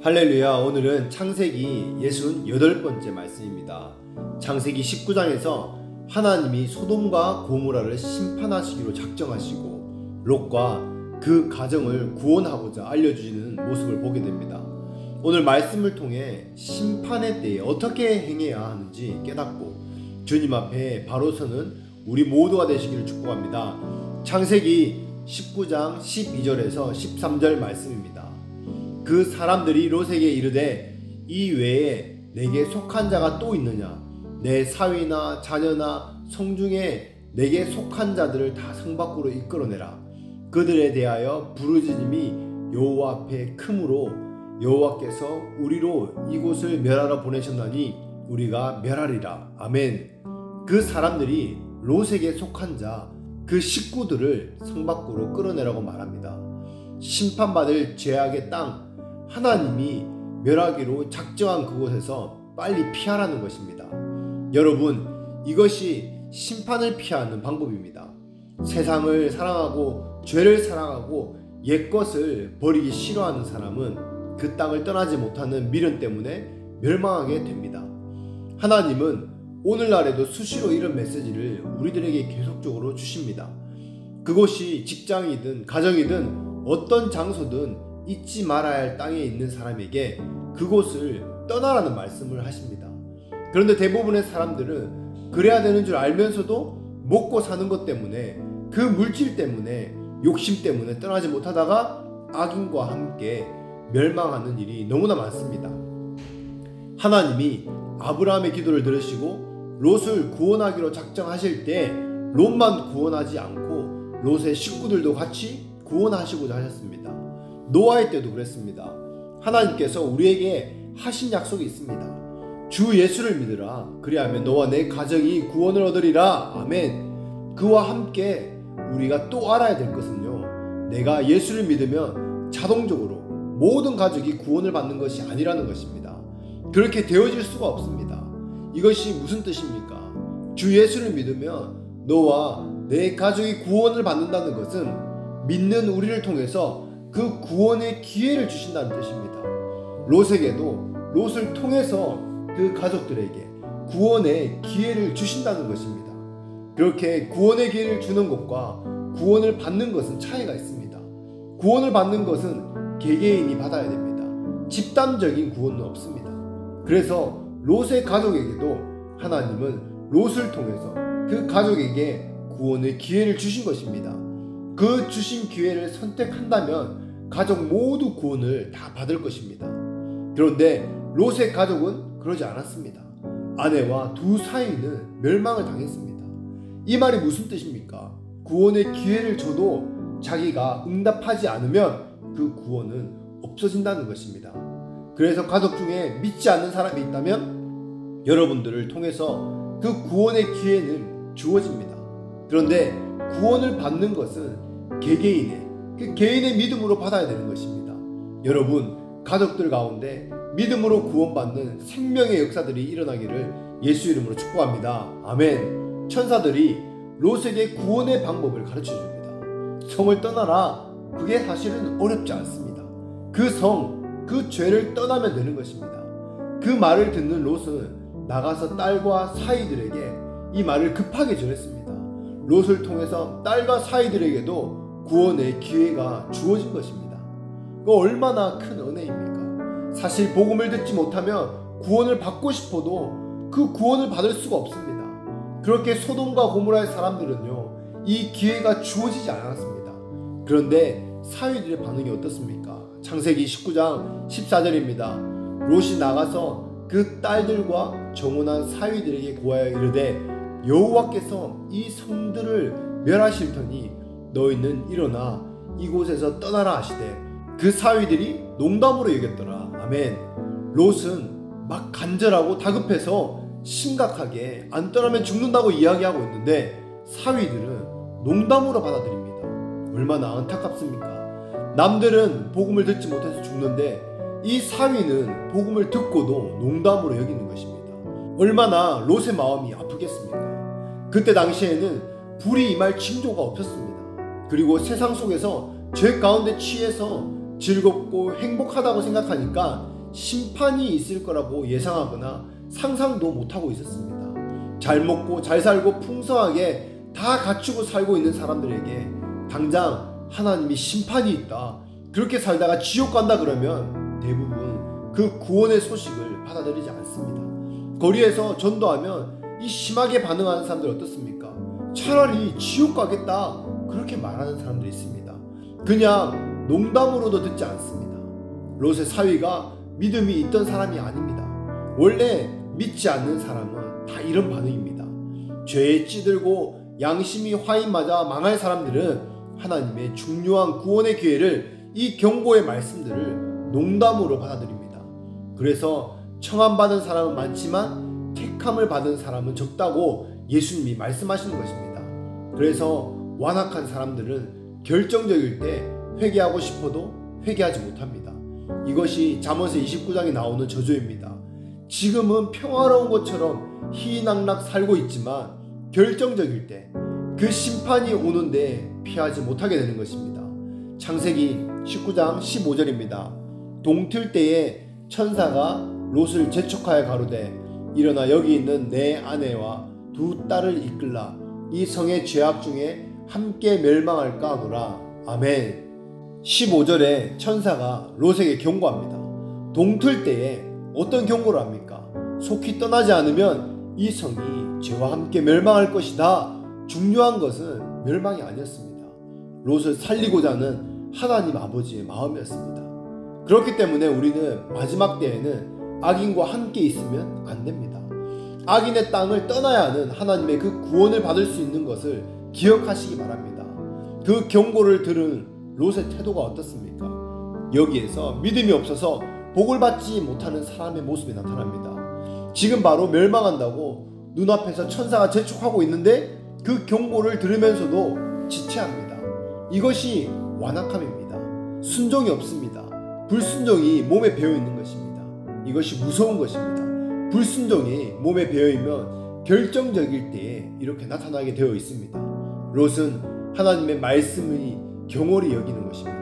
할렐루야. 오늘은 창세기 68번째 말씀입니다. 창세기 19장에서 하나님이 소돔과 고모라를 심판하시기로 작정하시고 롯과 그 가정을 구원하고자 알려주시는 모습을 보게 됩니다. 오늘 말씀을 통해 심판의 때에 어떻게 행해야 하는지 깨닫고 주님 앞에 바로 서는 우리 모두가 되시기를 축복합니다. 창세기 19장 12절에서 13절 말씀입니다. 그 사람들이 롯에게 이르되 이 외에 내게 속한 자가 또 있느냐? 내 사위나 자녀나 성중에 내게 속한 자들을 다 성 밖으로 이끌어내라. 그들에 대하여 부르짖음이 여호와 앞에 크므로 여호와께서 우리로 이곳을 멸하러 보내셨나니 우리가 멸하리라. 아멘. 그 사람들이 롯에게 속한 자 그 식구들을 성 밖으로 끌어내라고 말합니다. 심판받을 죄악의 땅 하나님이 멸하기로 작정한 그곳에서 빨리 피하라는 것입니다. 여러분, 이것이 심판을 피하는 방법입니다. 세상을 사랑하고 죄를 사랑하고 옛것을 버리기 싫어하는 사람은 그 땅을 떠나지 못하는 미련 때문에 멸망하게 됩니다. 하나님은 오늘날에도 수시로 이런 메시지를 우리들에게 계속적으로 주십니다. 그곳이 직장이든 가정이든 어떤 장소든 잊지 말아야 할 땅에 있는 사람에게 그곳을 떠나라는 말씀을 하십니다. 그런데 대부분의 사람들은 그래야 되는 줄 알면서도 먹고 사는 것 때문에 그 물질 때문에 욕심 때문에 떠나지 못하다가 악인과 함께 멸망하는 일이 너무나 많습니다. 하나님이 아브라함의 기도를 들으시고 롯을 구원하기로 작정하실 때 롯만 구원하지 않고 롯의 식구들도 같이 구원하시고자 하셨습니다. 노아의 때도 그랬습니다. 하나님께서 우리에게 하신 약속이 있습니다. 주 예수를 믿으라. 그리하면 너와 내 가정이 구원을 얻으리라. 아멘. 그와 함께 우리가 또 알아야 될 것은요, 내가 예수를 믿으면 자동적으로 모든 가족이 구원을 받는 것이 아니라는 것입니다. 그렇게 되어질 수가 없습니다. 이것이 무슨 뜻입니까? 주 예수를 믿으면 너와 내 가족이 구원을 받는다는 것은 믿는 우리를 통해서 그 구원의 기회를 주신다는 뜻입니다. 롯에게도 롯을 통해서 그 가족들에게 구원의 기회를 주신다는 것입니다. 그렇게 구원의 기회를 주는 것과 구원을 받는 것은 차이가 있습니다. 구원을 받는 것은 개개인이 받아야 됩니다. 집단적인 구원은 없습니다. 그래서 롯의 가족에게도 하나님은 롯을 통해서 그 가족에게 구원의 기회를 주신 것입니다. 그 주신 기회를 선택한다면 가족 모두 구원을 다 받을 것입니다. 그런데 롯의 가족은 그러지 않았습니다. 아내와 두 사위는 멸망을 당했습니다. 이 말이 무슨 뜻입니까? 구원의 기회를 줘도 자기가 응답하지 않으면 그 구원은 없어진다는 것입니다. 그래서 가족 중에 믿지 않는 사람이 있다면 여러분들을 통해서 그 구원의 기회는 주어집니다. 그런데 구원을 받는 것은 그 개인의 믿음으로 받아야 되는 것입니다. 여러분, 가족들 가운데 믿음으로 구원받는 생명의 역사들이 일어나기를 예수 이름으로 축복합니다. 아멘. 천사들이 롯에게 구원의 방법을 가르쳐 줍니다. 성을 떠나라. 그게 사실은 어렵지 않습니다. 그 성, 그 죄를 떠나면 되는 것입니다. 그 말을 듣는 롯은 나가서 딸과 사위들에게 이 말을 급하게 전했습니다. 롯을 통해서 딸과 사위들에게도 구원의 기회가 주어진 것입니다. 그 얼마나 큰 은혜입니까? 사실 복음을 듣지 못하면 구원을 받고 싶어도 그 구원을 받을 수가 없습니다. 그렇게 소돔과 고모라의 사람들은요, 이 기회가 주어지지 않았습니다. 그런데 사위들의 반응이 어떻습니까? 창세기 19장 14절입니다. 롯이 나가서 그 딸들과 정혼한 사위들에게 고하여 이르되 여호와께서 이 성들을 멸하실 터니 너희는 일어나 이곳에서 떠나라 하시되 그 사위들이 농담으로 여겼더라. 아멘. 롯은 막 간절하고 다급해서 심각하게 안 떠나면 죽는다고 이야기하고 있는데 사위들은 농담으로 받아들입니다. 얼마나 안타깝습니까? 남들은 복음을 듣지 못해서 죽는데 이 사위는 복음을 듣고도 농담으로 여기는 것입니다. 얼마나 롯의 마음이 아프겠습니까? 그때 당시에는 불이 임할 징조가 없었습니다. 그리고 세상 속에서 죄 가운데 취해서 즐겁고 행복하다고 생각하니까 심판이 있을 거라고 예상하거나 상상도 못하고 있었습니다. 잘 먹고 잘 살고 풍성하게 다 갖추고 살고 있는 사람들에게 당장 하나님이 심판이 있다, 그렇게 살다가 지옥 간다 그러면 대부분 그 구원의 소식을 받아들이지 않습니다. 거리에서 전도하면 이 심하게 반응하는 사람들 어떻습니까? 차라리 지옥 가겠다, 그렇게 말하는 사람들이 있습니다. 그냥 농담으로도 듣지 않습니다. 롯의 사위가 믿음이 있던 사람이 아닙니다. 원래 믿지 않는 사람은 다 이런 반응입니다. 죄에 찌들고 양심이 화인 맞아 망할 사람들은 하나님의 중요한 구원의 기회를, 이 경고의 말씀들을 농담으로 받아들입니다. 그래서 청함받은 사람은 많지만 택함을 받은 사람은 적다고 예수님이 말씀하시는 것입니다. 그래서 완악한 사람들은 결정적일 때 회개하고 싶어도 회개하지 못합니다. 이것이 잠언서 29장에 나오는 저주입니다. 지금은 평화로운 것처럼 희낙락 살고 있지만 결정적일 때 그 심판이 오는데 피하지 못하게 되는 것입니다. 창세기 19장 15절입니다. 동틀 때에 천사가 롯을 재촉하여 가로되 일어나 여기 있는 내 아내와 두 딸을 이끌라, 이 성의 죄악 중에 함께 멸망할까 하노라. 아멘. 15절에 천사가 롯에게 경고합니다. 동틀 때에 어떤 경고를 합니까? 속히 떠나지 않으면 이 성이 죄와 함께 멸망할 것이다. 중요한 것은 멸망이 아니었습니다. 롯을 살리고자 하는 하나님 아버지의 마음이었습니다. 그렇기 때문에 우리는 마지막 때에는 악인과 함께 있으면 안 됩니다. 악인의 땅을 떠나야 하는 하나님의 그 구원을 받을 수 있는 것을 기억하시기 바랍니다. 그 경고를 들은 롯의 태도가 어떻습니까? 여기에서 믿음이 없어서 복을 받지 못하는 사람의 모습이 나타납니다. 지금 바로 멸망한다고 눈앞에서 천사가 재촉하고 있는데 그 경고를 들으면서도 지체합니다. 이것이 완악함입니다. 순종이 없습니다. 불순종이 몸에 배어있는 것입니다. 이것이 무서운 것입니다. 불순종이 몸에 배어있면 결정적일 때에 이렇게 나타나게 되어 있습니다. 롯은 하나님의 말씀이 경홀히 여기는 것입니다.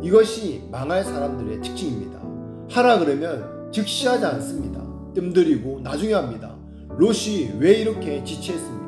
이것이 망할 사람들의 특징입니다. 하라 그러면 즉시 하지 않습니다. 뜸들이고 나중에 합니다. 롯이 왜 이렇게 지체했습니까?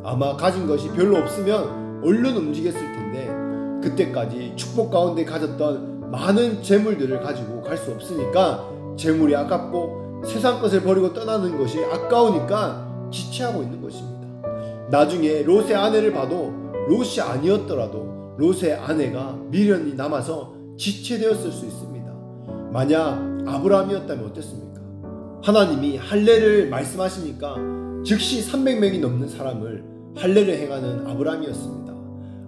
아마 가진 것이 별로 없으면 얼른 움직였을 텐데 그때까지 축복 가운데 가졌던 많은 재물들을 가지고 갈 수 없으니까 재물이 아깝고 세상 것을 버리고 떠나는 것이 아까우니까 지체하고 있는 것입니다. 나중에 롯의 아내를 봐도 롯이 아니었더라도 롯의 아내가 미련이 남아서 지체되었을 수 있습니다. 만약 아브라함이었다면 어땠습니까? 하나님이 할례를 말씀하시니까 즉시 300명이 넘는 사람을 할례를 행하는 아브라함이었습니다.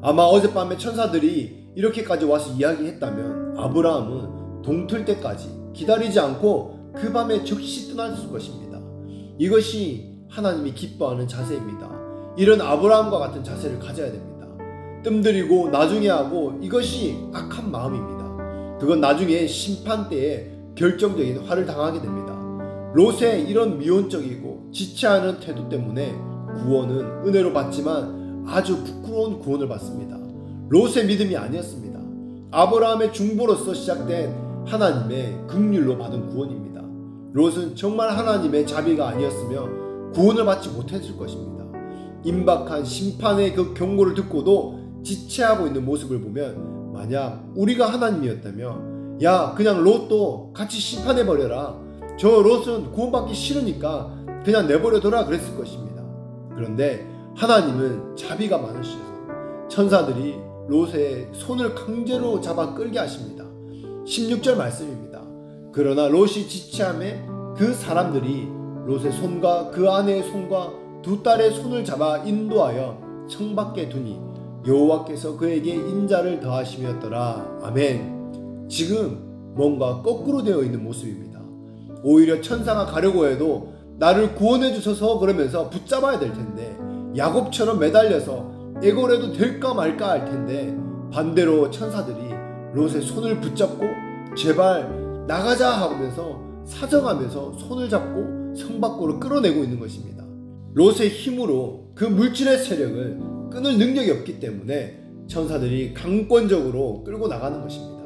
아마 어젯밤에 천사들이 이렇게까지 와서 이야기했다면 아브라함은 동틀 때까지 기다리지 않고 그 밤에 즉시 떠났을 것입니다. 이것이 하나님이 기뻐하는 자세입니다. 이런 아브라함과 같은 자세를 가져야 됩니다. 뜸들이고 나중에 하고, 이것이 악한 마음입니다. 그건 나중에 심판 때에 결정적인 화를 당하게 됩니다. 롯의 이런 미온적이고 지체하는 태도 때문에 구원은 은혜로 받지만 아주 부끄러운 구원을 받습니다. 롯의 믿음이 아니었습니다. 아브라함의 중보로서 시작된 하나님의 긍휼로 받은 구원입니다. 롯은 정말 하나님의 자비가 아니었으며 구원을 받지 못했을 것입니다. 임박한 심판의 그 경고를 듣고도 지체하고 있는 모습을 보면 만약 우리가 하나님이었다면 야, 그냥 롯도 같이 심판해버려라, 저 롯은 구원받기 싫으니까 그냥 내버려둬라 그랬을 것입니다. 그런데 하나님은 자비가 많으셔서 천사들이 롯의 손을 강제로 잡아 끌게 하십니다. 16절 말씀입니다. 그러나 롯이 지체함에 그 사람들이 롯의 손과 그 아내의 손과 두 딸의 손을 잡아 인도하여 성 밖에 두니 여호와께서 그에게 인자를 더하심이었더라. 아멘. 지금 뭔가 거꾸로 되어 있는 모습입니다. 오히려 천사가 가려고 해도 나를 구원해 주셔서 그러면서 붙잡아야 될 텐데, 야곱처럼 매달려서 애걸해도 될까 말까 할 텐데, 반대로 천사들이 롯의 손을 붙잡고 제발 나가자 하면서 사정하면서 손을 잡고 성 밖으로 끌어내고 있는 것입니다. 롯의 힘으로 그 물질의 세력을 끊을 능력이 없기 때문에 천사들이 강권적으로 끌고 나가는 것입니다.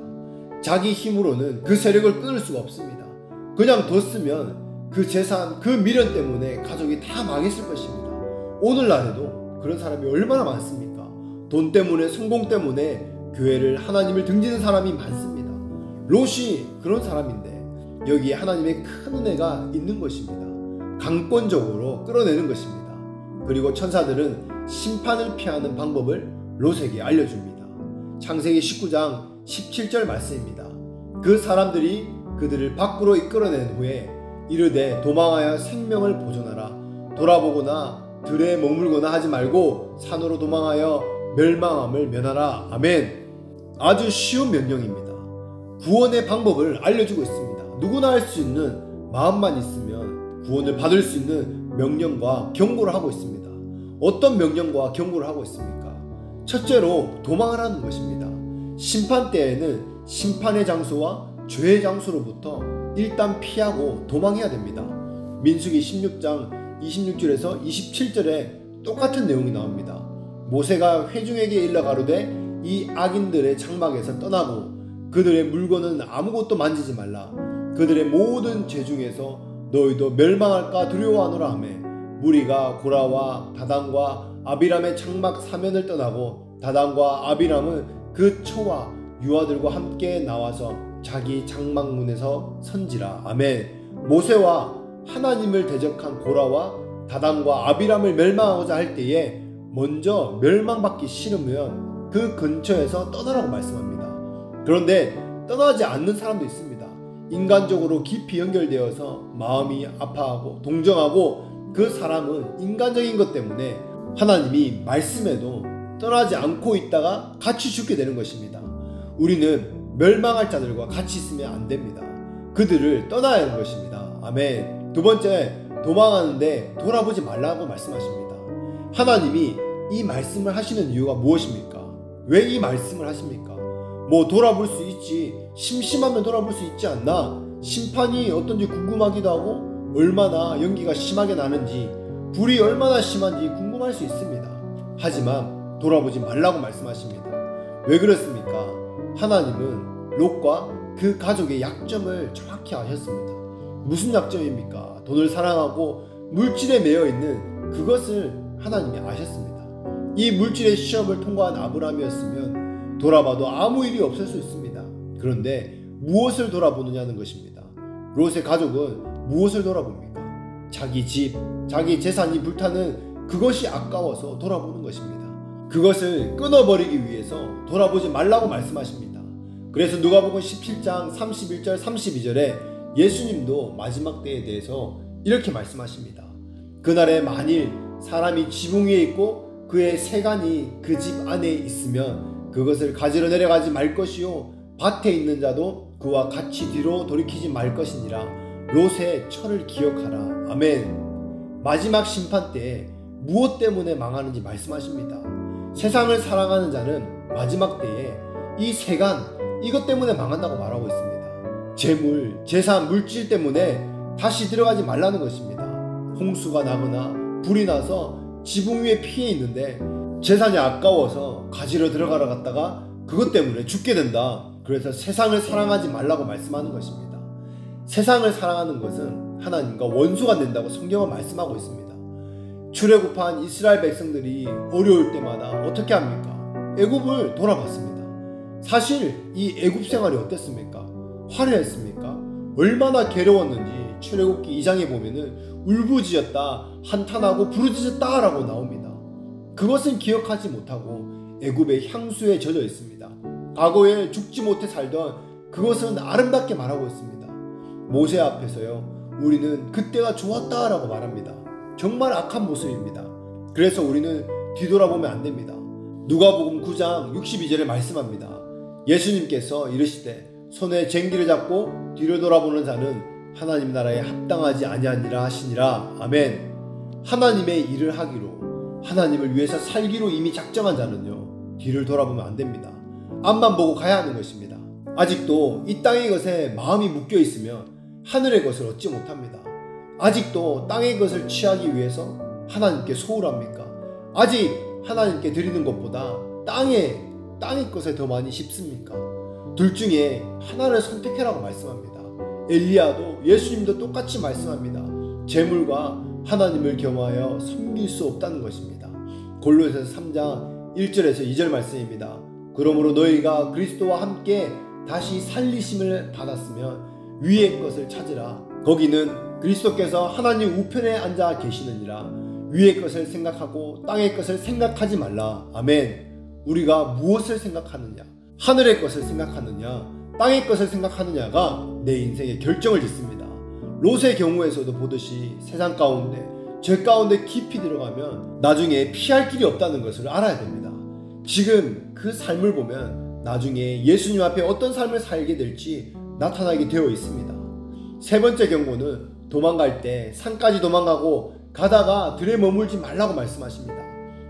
자기 힘으로는 그 세력을 끊을 수가 없습니다. 그냥 뒀으면 그 재산, 그 미련 때문에 가족이 다 망했을 것입니다. 오늘날에도 그런 사람이 얼마나 많습니까? 돈 때문에, 성공 때문에 교회를, 하나님을 등지는 사람이 많습니다. 롯이 그런 사람인데 여기에 하나님의 큰 은혜가 있는 것입니다. 강권적으로 끌어내는 것입니다. 그리고 천사들은 심판을 피하는 방법을 롯에게 알려줍니다. 창세기 19장 17절 말씀입니다. 그 사람들이 그들을 밖으로 이끌어낸 후에 이르되 도망하여 생명을 보존하라. 돌아보거나 들에 머물거나 하지 말고 산으로 도망하여 멸망함을 면하라. 아멘. 아주 쉬운 명령입니다. 구원의 방법을 알려주고 있습니다. 누구나 할 수 있는 마음만 있으면 구원을 받을 수 있는 명령과 경고를 하고 있습니다. 어떤 명령과 경고를 하고 있습니까? 첫째로 도망하라는 것입니다. 심판 때에는 심판의 장소와 죄의 장소로부터 일단 피하고 도망해야 됩니다. 민수기 16장 26절에서 27절에 똑같은 내용이 나옵니다. 모세가 회중에게 일러 가로되 이 악인들의 장막에서 떠나고 그들의 물건은 아무것도 만지지 말라. 그들의 모든 죄 중에서 너희도 멸망할까 두려워하노라 하매 무리가 고라와 다단과 아비람의 장막 사면을 떠나고 다단과 아비람은 그 처와 유아들과 함께 나와서 자기 장막문에서 선지라. 아멘. 모세와 하나님을 대적한 고라와 다단과 아비람을 멸망하고자 할 때에 먼저 멸망받기 싫으면 그 근처에서 떠나라고 말씀합니다. 그런데 떠나지 않는 사람도 있습니다. 인간적으로 깊이 연결되어서 마음이 아파하고 동정하고 그 사람은 인간적인 것 때문에 하나님이 말씀해도 떠나지 않고 있다가 같이 죽게 되는 것입니다. 우리는 멸망할 자들과 같이 있으면 안 됩니다. 그들을 떠나야 하는 것입니다. 아멘. 두 번째, 도망하는데 돌아보지 말라고 말씀하십니다. 하나님이 이 말씀을 하시는 이유가 무엇입니까? 왜 이 말씀을 하십니까? 뭐 돌아볼 수 있지, 심심하면 돌아볼 수 있지 않나? 심판이 어떤지 궁금하기도 하고 얼마나 연기가 심하게 나는지 불이 얼마나 심한지 궁금할 수 있습니다. 하지만 돌아보지 말라고 말씀하십니다. 왜 그렇습니까? 하나님은 롯과 그 가족의 약점을 정확히 아셨습니다. 무슨 약점입니까? 돈을 사랑하고 물질에 매여 있는 그것을 하나님이 아셨습니다. 이 물질의 시험을 통과한 아브라함이었으면 돌아봐도 아무 일이 없을 수 있습니다. 그런데 무엇을 돌아보느냐는 것입니다. 롯의 가족은 무엇을 돌아봅니까? 자기 집, 자기 재산이 불타는 그것이 아까워서 돌아보는 것입니다. 그것을 끊어버리기 위해서 돌아보지 말라고 말씀하십니다. 그래서 누가복음 17장 31절 32절에 예수님도 마지막 때에 대해서 이렇게 말씀하십니다. 그날에 만일 사람이 지붕 위에 있고 그의 세간이 그 집 안에 있으면 그것을 가지러 내려가지 말 것이요 밭에 있는 자도 그와 같이 뒤로 돌이키지 말 것이니라. 롯의 철을 기억하라. 아멘. 마지막 심판 때에 무엇 때문에 망하는지 말씀하십니다. 세상을 사랑하는 자는 마지막 때에 이 세간, 이것 때문에 망한다고 말하고 있습니다. 재물, 재산, 물질 때문에 다시 들어가지 말라는 것입니다. 홍수가 나거나 불이 나서 지붕 위에 피해 있는데 재산이 아까워서 가지러 들어가러 갔다가 그것 때문에 죽게 된다. 그래서 세상을 사랑하지 말라고 말씀하는 것입니다. 세상을 사랑하는 것은 하나님과 원수가 된다고 성경은 말씀하고 있습니다. 출애굽한 이스라엘 백성들이 어려울 때마다 어떻게 합니까? 애굽을 돌아봤습니다. 사실 이 애굽 생활이 어땠습니까? 화려했습니까? 얼마나 괴로웠는지 출애굽기 2장에 보면은 울부짖었다, 한탄하고 부르짖었다 라고 나옵니다. 그것은 기억하지 못하고 애굽의 향수에 젖어 있습니다. 과거에 죽지 못해 살던 그것은 아름답게 말하고 있습니다. 모세 앞에서요, 우리는 그때가 좋았다 라고 말합니다. 정말 악한 모습입니다. 그래서 우리는 뒤돌아보면 안 됩니다. 누가복음 9장 62절에 말씀합니다. 예수님께서 이르시되 손에 쟁기를 잡고 뒤를 돌아보는 자는 하나님 나라에 합당하지 아니하니라 하시니라. 아멘. 하나님의 일을 하기로, 하나님을 위해서 살기로 이미 작정한 자는요, 뒤를 돌아보면 안 됩니다. 앞만 보고 가야 하는 것입니다. 아직도 이 땅의 것에 마음이 묶여 있으면 하늘의 것을 얻지 못합니다. 아직도 땅의 것을 취하기 위해서 하나님께 소홀합니까? 아직 하나님께 드리는 것보다 땅의 것에 더 많이 씹습니까? 둘 중에 하나를 선택해라고 말씀합니다. 엘리야도 예수님도 똑같이 말씀합니다. 재물과 하나님을 겸하여 섬길 수 없다는 것입니다. 골로새서 3장 1절에서 2절 말씀입니다. 그러므로 너희가 그리스도와 함께 다시 살리심을 받았으면 위의 것을 찾으라. 거기는 그리스도께서 하나님 우편에 앉아 계시느니라. 위의 것을 생각하고 땅의 것을 생각하지 말라. 아멘. 우리가 무엇을 생각하느냐, 하늘의 것을 생각하느냐, 땅의 것을 생각하느냐가 내 인생의 결정을 짓습니다. 롯의 경우에서도 보듯이 세상 가운데, 죄 가운데 깊이 들어가면 나중에 피할 길이 없다는 것을 알아야 됩니다. 지금 그 삶을 보면 나중에 예수님 앞에 어떤 삶을 살게 될지 나타나게 되어 있습니다. 세 번째 경고는 도망갈 때 산까지 도망가고 가다가 들에 머물지 말라고 말씀하십니다.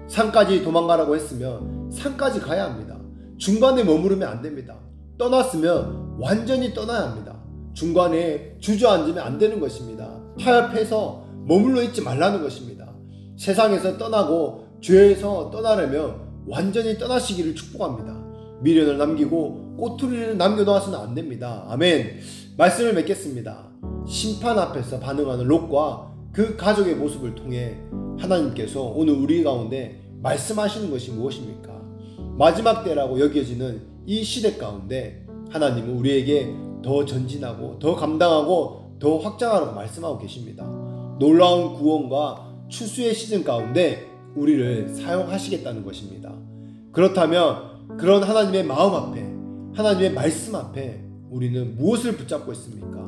산까지 도망가라고 했으면 산까지 가야 합니다. 중간에 머무르면 안 됩니다. 떠났으면 완전히 떠나야 합니다. 중간에 주저앉으면 안 되는 것입니다. 타협해서 머물러 있지 말라는 것입니다. 세상에서 떠나고 죄에서 떠나려면 완전히 떠나시기를 축복합니다. 미련을 남기고 꼬투리를 남겨놓아서는 안 됩니다. 아멘. 말씀을 맺겠습니다. 심판 앞에서 반응하는 롯과 그 가족의 모습을 통해 하나님께서 오늘 우리 가운데 말씀하시는 것이 무엇입니까? 마지막 때라고 여겨지는 이 시대 가운데 하나님은 우리에게 더 전진하고 더 감당하고 더 확장하라고 말씀하고 계십니다. 놀라운 구원과 추수의 시즌 가운데 우리를 사용하시겠다는 것입니다. 그렇다면 그런 하나님의 마음 앞에, 하나님의 말씀 앞에 우리는 무엇을 붙잡고 있습니까?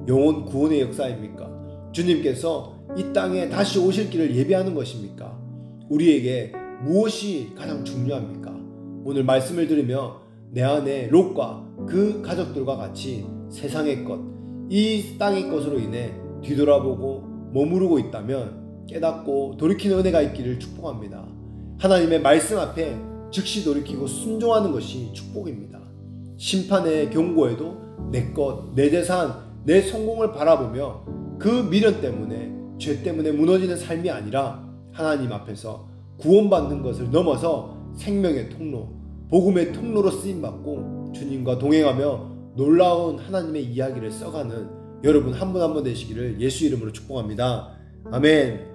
영혼 구원의 역사입니까? 주님께서 이 땅에 다시 오실 길을 예비하는 것입니까? 우리에게 무엇이 가장 중요합니까? 오늘 말씀을 들으며 내 안에 롯과 그 가족들과 같이 세상의 것, 이 땅의 것으로 인해 뒤돌아보고 머무르고 있다면 깨닫고 돌이키는 은혜가 있기를 축복합니다. 하나님의 말씀 앞에 즉시 돌이키고 순종하는 것이 축복입니다. 심판의 경고에도 내 것, 내 재산, 내 성공을 바라보며 그 미련 때문에, 죄 때문에 무너지는 삶이 아니라 하나님 앞에서 구원받는 것을 넘어서 생명의 통로, 복음의 통로로 쓰임받고 주님과 동행하며 놀라운 하나님의 이야기를 써가는 여러분 한 분 한 분 되시기를 예수 이름으로 축복합니다. 아멘.